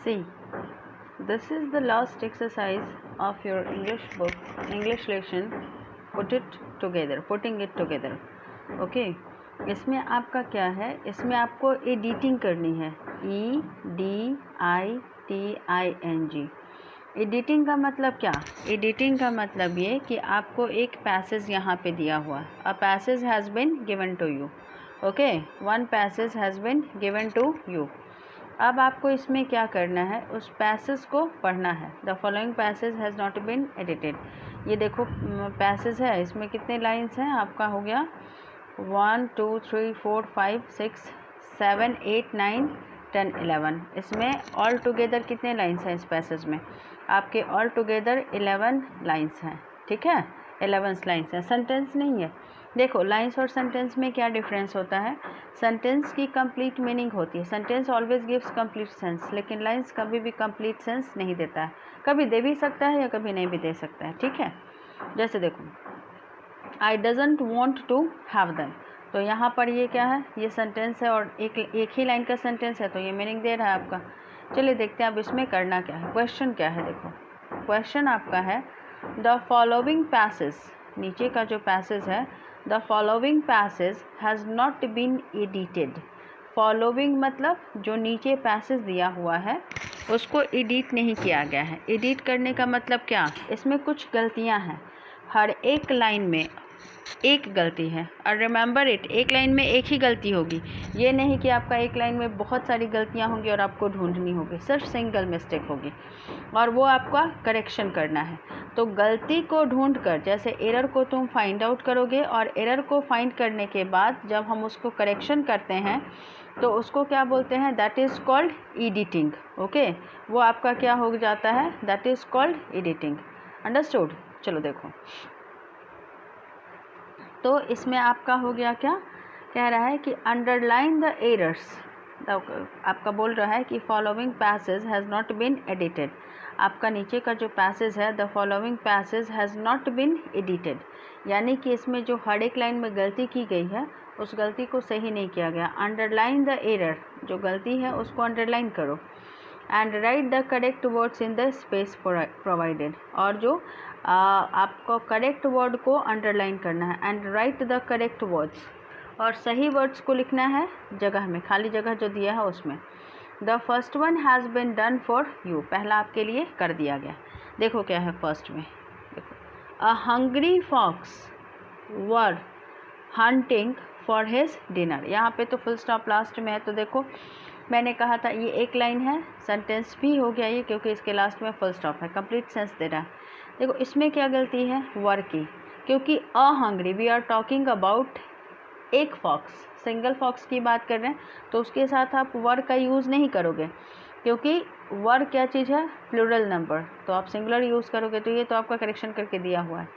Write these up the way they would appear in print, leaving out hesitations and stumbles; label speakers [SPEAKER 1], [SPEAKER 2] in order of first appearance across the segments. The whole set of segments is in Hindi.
[SPEAKER 1] See, this is the last exercise of your English book, English lesson. Putting it together. Okay. इसमें आपका क्या है, इसमें आपको एडिटिंग करनी है. EDITING. एडिटिंग का मतलब क्या? एडिटिंग का मतलब ये कि आपको एक पैसेज यहाँ पे दिया हुआ. A passage has been given to you. Okay, one passage has been given to you. अब आपको इसमें क्या करना है, उस पैसेज को पढ़ना है. The following passage has not been edited. ये देखो पैसेज है, इसमें कितने लाइन्स हैं? आपका हो गया 1 2 3 4 5 6 7 8 9 10 11. इसमें ऑल टुगेदर कितने लाइन्स हैं इस पैसेज में? आपके ऑल टुगेदर 11 लाइन्स हैं. ठीक है, 11 लाइन्स हैं, सेंटेंस नहीं है. देखो, लाइन्स और सेंटेंस में क्या डिफरेंस होता है? सेंटेंस की कंप्लीट मीनिंग होती है. Sentence always gives complete sense, लेकिन लाइन्स कभी भी कंप्लीट सेंस नहीं देता है. कभी दे भी सकता है या कभी नहीं भी दे सकता है. ठीक है, जैसे देखो, I doesn't want to have them. तो यहाँ पर ये क्या है? ये सेंटेंस है और एक ही लाइन का सेंटेंस है, तो ये मीनिंग दे रहा है आपका. चलिए देखते हैं अब इसमें करना क्या है. क्वेश्चन क्या है? देखो, क्वेश्चन आपका है द फॉलोइंग पैसेज. नीचे का जो पैसेज है, the following passage has not been edited. Following मतलब जो नीचे पैसेज दिया हुआ है उसको एडिट नहीं किया गया है. एडिट करने का मतलब क्या? इसमें कुछ गलतियां हैं. हर एक लाइन में एक गलती है. और रिमेंबर इट, एक लाइन में एक ही गलती होगी. ये नहीं कि आपका एक लाइन में बहुत सारी गलतियां होंगी और आपको ढूंढनी होगी. सिर्फ सिंगल मिस्टेक होगी और वो आपका करेक्शन करना है. तो गलती को ढूंढकर, जैसे एरर को तुम फाइंड आउट करोगे और एरर को फाइंड करने के बाद जब हम उसको करेक्शन करते हैं तो उसको क्या बोलते हैं? That is called editing. Okay, वो आपका क्या हो जाता है? That is called editing. Understood? चलो देखो, तो इसमें आपका हो गया क्या? कह रहा है कि अंडरलाइन द एरर्स. आपका बोल रहा है कि following passage has not been edited. आपका नीचे का जो पैसेज है, the following passage has not been edited, यानी कि इसमें जो हर एक लाइन में गलती की गई है उस गलती को सही नहीं किया गया. अंडरलाइन द एरर, जो गलती है उसको अंडरलाइन करो. And right the correct words in the space provided. और जो आपको करेक्ट वर्ड को अंडरलाइन करना है. And right the correct words, और सही वर्ड्स को लिखना है जगह में, खाली जगह जो दिया है उसमें. The first one has been done for you. पहला आपके लिए कर दिया गया. देखो क्या है फर्स्ट में. देखो, a hungry fox were hunting for his dinner. यहाँ पे तो फुल स्टॉप लास्ट में है. तो देखो, मैंने कहा था ये एक लाइन है, सेंटेंस भी हो गया ये, क्योंकि इसके लास्ट में फुल स्टॉप है, कंप्लीट सेंस दे रहा है. देखो, इसमें क्या गलती है? वर की, क्योंकि a hungry, we are talking about एक फॉक्स, सिंगल फॉक्स की बात कर रहे हैं, तो उसके साथ आप वर का यूज़ नहीं करोगे, क्योंकि वर क्या चीज़ है? Plural number. तो आप सिंगुलर यूज़ करोगे. तो ये तो आपका करेक्शन करके दिया हुआ है.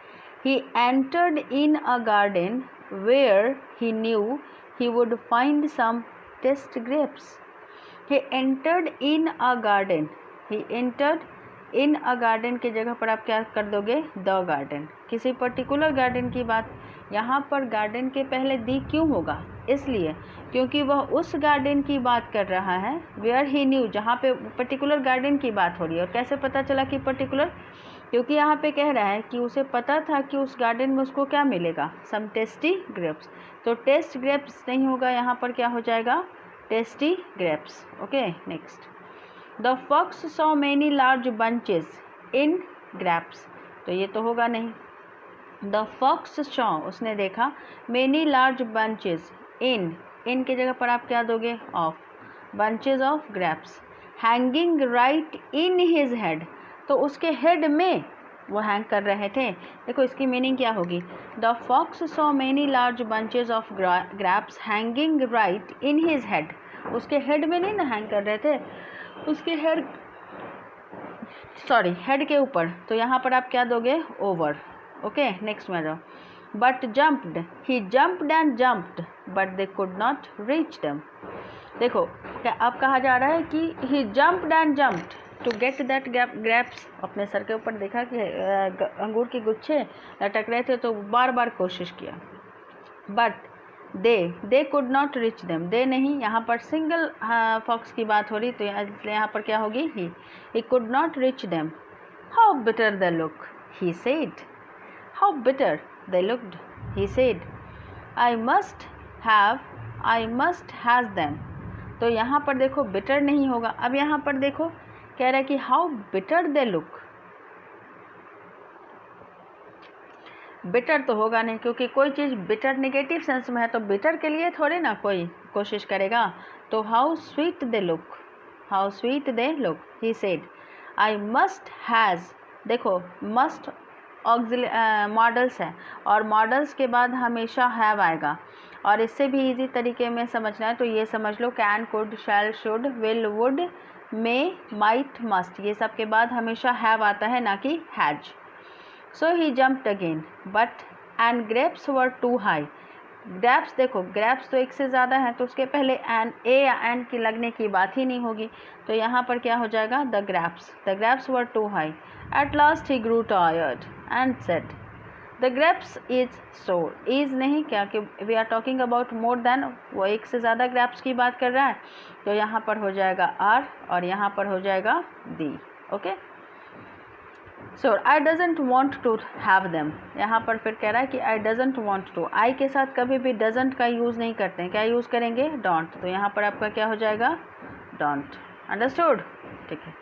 [SPEAKER 1] He entered in a garden where he knew he would find some test grapes. He entered in a garden. He entered in a garden की जगह पर आप क्या कर दोगे? The garden. किसी पर्टिकुलर गार्डन की बात, यहाँ पर गार्डन के पहले दी क्यों होगा? इसलिए क्योंकि वह उस गार्डन की बात कर रहा है वेयर ही न्यू, जहाँ पे पर्टिकुलर गार्डन की बात हो रही है. और कैसे पता चला कि पर्टिकुलर? क्योंकि यहाँ पे कह रहा है कि उसे पता था कि उस गार्डन में उसको क्या मिलेगा? Some tasty grapes. तो टेस्ट ग्रेप्स नहीं होगा, यहाँ पर क्या हो जाएगा? Tasty grapes. Okay, next. The fox saw many large bunches in grapes. तो ये तो होगा नहीं. द फॉक्स सॉ, उसने देखा, मैनी लार्ज बंचेस इन की जगह पर आप क्या दोगे? Of. Bunches of grapes hanging right in his head. तो उसके हेड में वो हैंग कर रहे थे. देखो, इसकी मीनिंग क्या होगी? The fox saw many large bunches of grapes hanging right in his head. उसके हेड में नहीं ना हैंग कर रहे थे, उसके हेड के ऊपर. तो यहाँ पर आप क्या दोगे? ओवर. ओके, नेक्स्ट में जाओ. But jumped, he jumped and jumped but they could not reach them. देखो, क्या अब कहा जा रहा है कि he jumped and jumped to get that grapes. अपने सर के ऊपर देखा कि अंगूर के गुच्छे लटक रहे थे, तो बार बार कोशिश किया. But they could not reach them, दे नहीं, यहाँ पर सिंगल फॉक्स की बात हो रही, तो इसलिए यहाँ पर क्या होगी he could not reach them. How bitter they look, he said, how bitter they looked, he said, I must has them. तो यहाँ पर देखो बिटर नहीं होगा। अब यहाँ पर देखो कह रहा है कि how bitter they look, bitter तो होगा नहीं, क्योंकि कोई चीज़ बिटर नेगेटिव सेंस में है तो बिटर के लिए थोड़े ना कोई कोशिश करेगा। तो how sweet they look, how sweet they look, he said, I must has, देखो मस्ट मॉडल्स है और मॉडल्स के बाद हमेशा हैव आएगा। और इससे भी इजी तरीके में समझना है तो ये समझ लो can, could, shall, should, will, would, may, might, must, ये सब के बाद हमेशा हैव आता है, ना कि has. So he jumped again, but and grapes were too high. Grapes देखो, ग्रैप्स तो एक से ज़्यादा है तो उसके पहले एन, ए या एन की लगने की बात ही नहीं होगी। तो यहाँ पर क्या हो जाएगा, the grapes were too high. At last he grew tired and said, the grapes is sour, is नहीं, क्या कि we are talking about more than, वो एक से ज़्यादा ग्रैप्स की बात कर रहा है। तो यहाँ पर हो जाएगा आर और यहाँ पर हो जाएगा दी। Okay, so I doesn't want to have them, यहाँ पर फिर कह रहा है कि I doesn't want to, I के साथ कभी भी डजेंट का यूज़ नहीं करते हैं, क्या यूज़ करेंगे, डोंट। तो यहाँ पर आपका क्या हो जाएगा, डोंट। अंडरस्टूड, ठीक है।